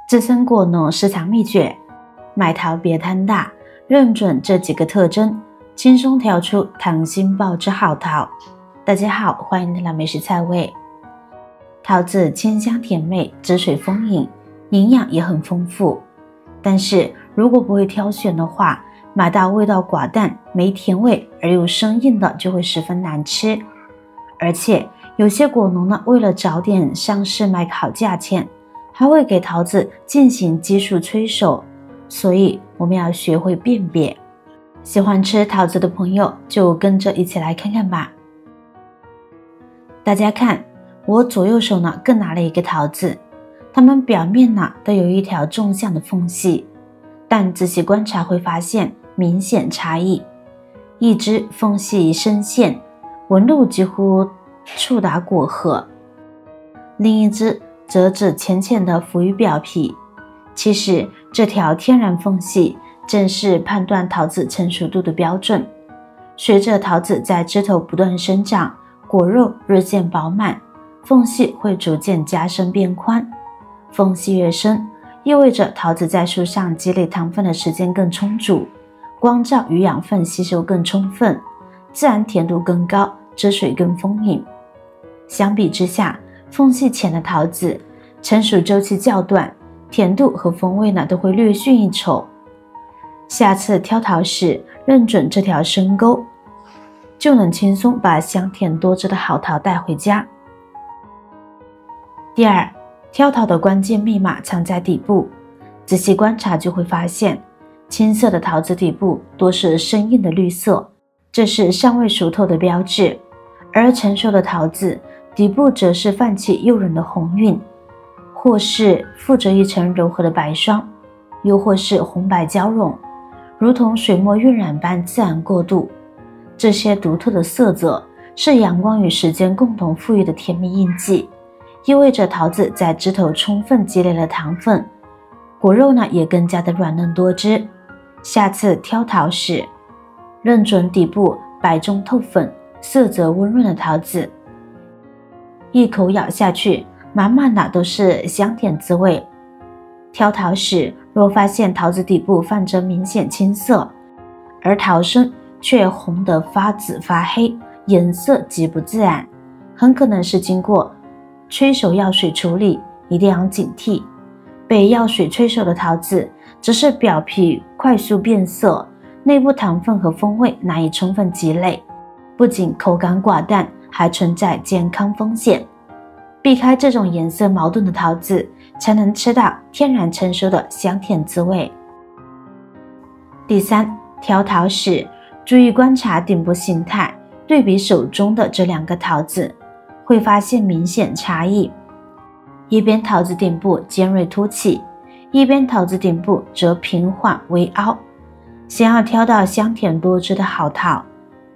资深果农市场秘诀：买桃别贪大，认准这几个特征，轻松调出溏心爆汁好桃。大家好，欢迎来到美食菜味。桃子清香甜美，汁水丰盈，营养也很丰富。但是如果不会挑选的话，买到味道寡淡、没甜味而又生硬的就会十分难吃。而且有些果农呢，为了早点上市卖个好价钱，还会给桃子进行技术催熟，所以我们要学会辨别。喜欢吃桃子的朋友就跟着一起来看看吧。大家看，我左右手呢各拿了一个桃子，它们表面呢都有一条纵向的缝隙，但仔细观察会发现明显差异。一只缝隙深陷，纹路几乎触达果核，另一只则只浅浅地浮于表皮。其实这条天然缝隙正是判断桃子成熟度的标准。随着桃子在枝头不断生长，果肉日渐饱满，缝隙会逐渐加深变宽。缝隙越深，意味着桃子在树上积累糖分的时间更充足，光照与养分吸收更充分，自然甜度更高，汁水更丰盈。相比之下，缝隙浅的桃子成熟周期较短，甜度和风味呢都会略逊一筹。下次挑桃时认准这条深沟，就能轻松把香甜多汁的好桃带回家。第二，挑桃的关键密码藏在底部。仔细观察就会发现，青色的桃子底部多是生硬的绿色，这是尚未熟透的标志，而成熟的桃子底部则是泛起诱人的红晕，或是附着一层柔和的白霜，又或是红白交融，如同水墨晕染般自然过渡。这些独特的色泽是阳光与时间共同赋予的甜蜜印记，意味着桃子在枝头充分积累了糖分，果肉呢也更加的软嫩多汁。下次挑桃时，认准底部白中透粉、色泽温润的桃子，一口咬下去，满满的都是香甜滋味。挑桃时，若发现桃子底部泛着明显青色，而桃身却红得发紫发黑，颜色极不自然，很可能是经过催熟药水处理，一定要警惕。被药水催熟的桃子只是表皮快速变色，内部糖分和风味难以充分积累，不仅口感寡淡，还存在健康风险。避开这种颜色矛盾的桃子，才能吃到天然成熟的香甜滋味。第三，挑桃时注意观察顶部形态，对比手中的这两个桃子，会发现明显差异。一边桃子顶部尖锐凸起，一边桃子顶部则平缓微凹。想要挑到香甜多汁的好桃，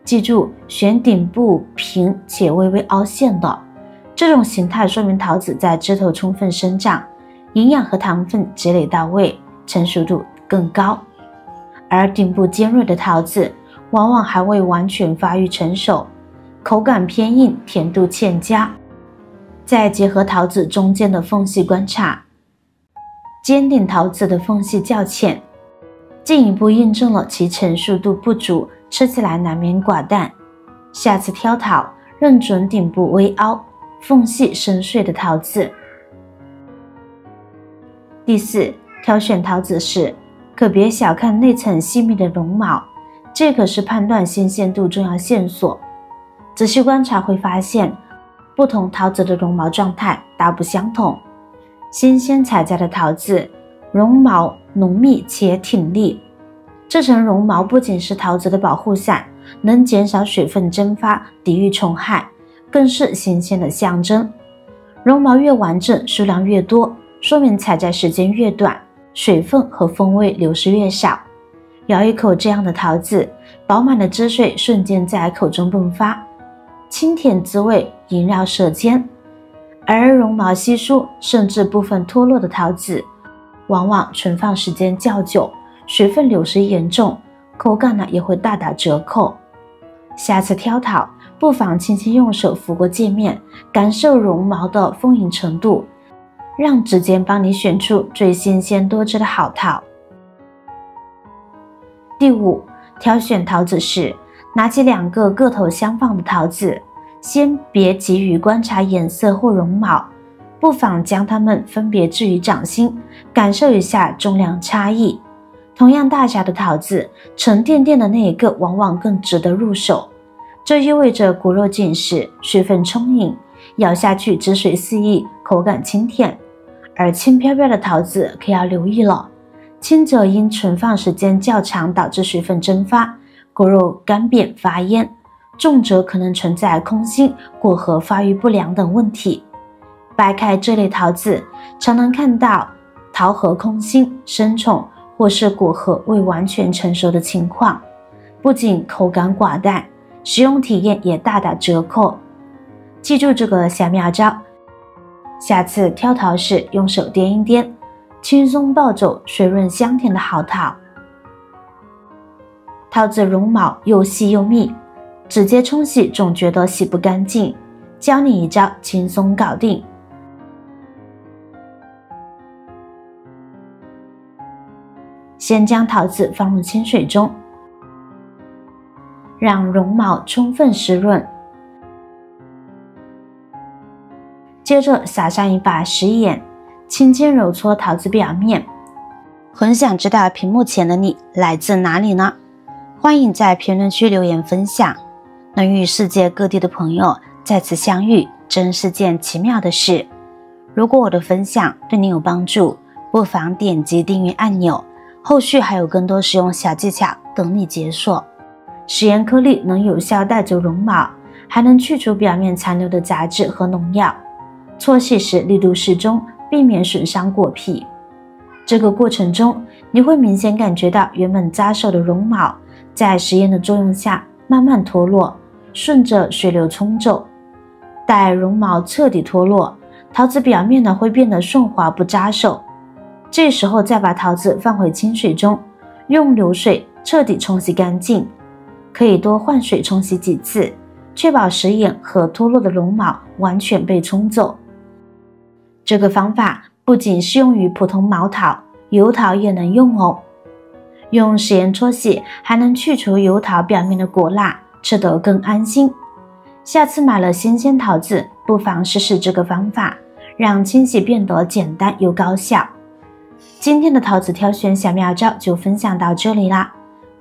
记住选顶部平且微微凹陷的，这种形态说明桃子在枝头充分生长，营养和糖分积累到位，成熟度更高。而顶部尖锐的桃子往往还未完全发育成熟，口感偏硬，甜度欠佳。再结合桃子中间的缝隙观察，尖顶桃子的缝隙较浅，进一步印证了其成熟度不足，吃起来难免寡淡。下次挑桃，认准顶部微凹、缝隙深邃的桃子。第四，挑选桃子时，可别小看内层细密的绒毛，这可是判断新鲜度重要线索。仔细观察会发现，不同桃子的绒毛状态大不相同。新鲜采摘的桃子，绒毛浓密且挺立，这层绒毛不仅是桃子的保护伞，能减少水分蒸发，抵御虫害，更是新鲜的象征。绒毛越完整，数量越多，说明采摘时间越短，水分和风味流失越少。咬一口这样的桃子，饱满的汁水瞬间在口中迸发，清甜滋味萦绕舌尖。而绒毛稀疏甚至部分脱落的桃子，往往存放时间较久，水分流失严重，口感呢也会大打折扣。下次挑桃，不妨轻轻用手拂过界面，感受绒毛的丰盈程度，让指尖帮你选出最新鲜多汁的好桃。第5，挑选桃子时，拿起2个个头相仿的桃子，先别急于观察颜色或绒毛，不妨将它们分别置于掌心，感受一下重量差异。同样大小的桃子，沉甸甸的那一个往往更值得入手，这意味着果肉紧实，水分充盈，咬下去汁水四溢，口感清甜。而轻飘飘的桃子可要留意了，轻则因存放时间较长导致水分蒸发，果肉干扁发烟，重则可能存在空心、果核发育不良等问题。掰开这类桃子，常能看到桃核空心、生虫或是果核未完全成熟的情况，不仅口感寡淡，食用体验也大打折扣。记住这个小妙招，下次挑桃时用手掂一掂，轻松抱走水润香甜的好桃。桃子绒毛又细又密，直接冲洗总觉得洗不干净，教你一招轻松搞定。先将桃子放入清水中，让绒毛充分湿润，接着撒上一把食盐，轻轻揉搓桃子表面。很想知道屏幕前的你来自哪里呢？欢迎在评论区留言分享。能与世界各地的朋友再次相遇，真是件奇妙的事。如果我的分享对你有帮助，不妨点击订阅按钮，后续还有更多实用小技巧等你解锁。食盐颗粒能有效带走绒毛，还能去除表面残留的杂质和农药。搓洗时力度适中，避免损伤果皮。这个过程中，你会明显感觉到原本扎手的绒毛在食盐的作用下慢慢脱落，顺着水流冲走。待绒毛彻底脱落，桃子表面呢会变得顺滑不扎手。这时候再把桃子放回清水中，用流水彻底冲洗干净，可以多换水冲洗几次，确保食盐和脱落的绒毛完全被冲走。这个方法不仅适用于普通毛桃，油桃也能用哦。用食盐搓洗还能去除油桃表面的果蜡，吃得更安心。下次买了新鲜桃子，不妨试试这个方法，让清洗变得简单又高效。今天的桃子挑选小妙招就分享到这里啦，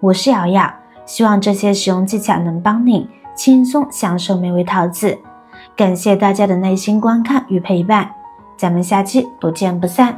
我是瑶瑶，希望这些实用技巧能帮你轻松享受美味桃子。感谢大家的耐心观看与陪伴，咱们下期不见不散。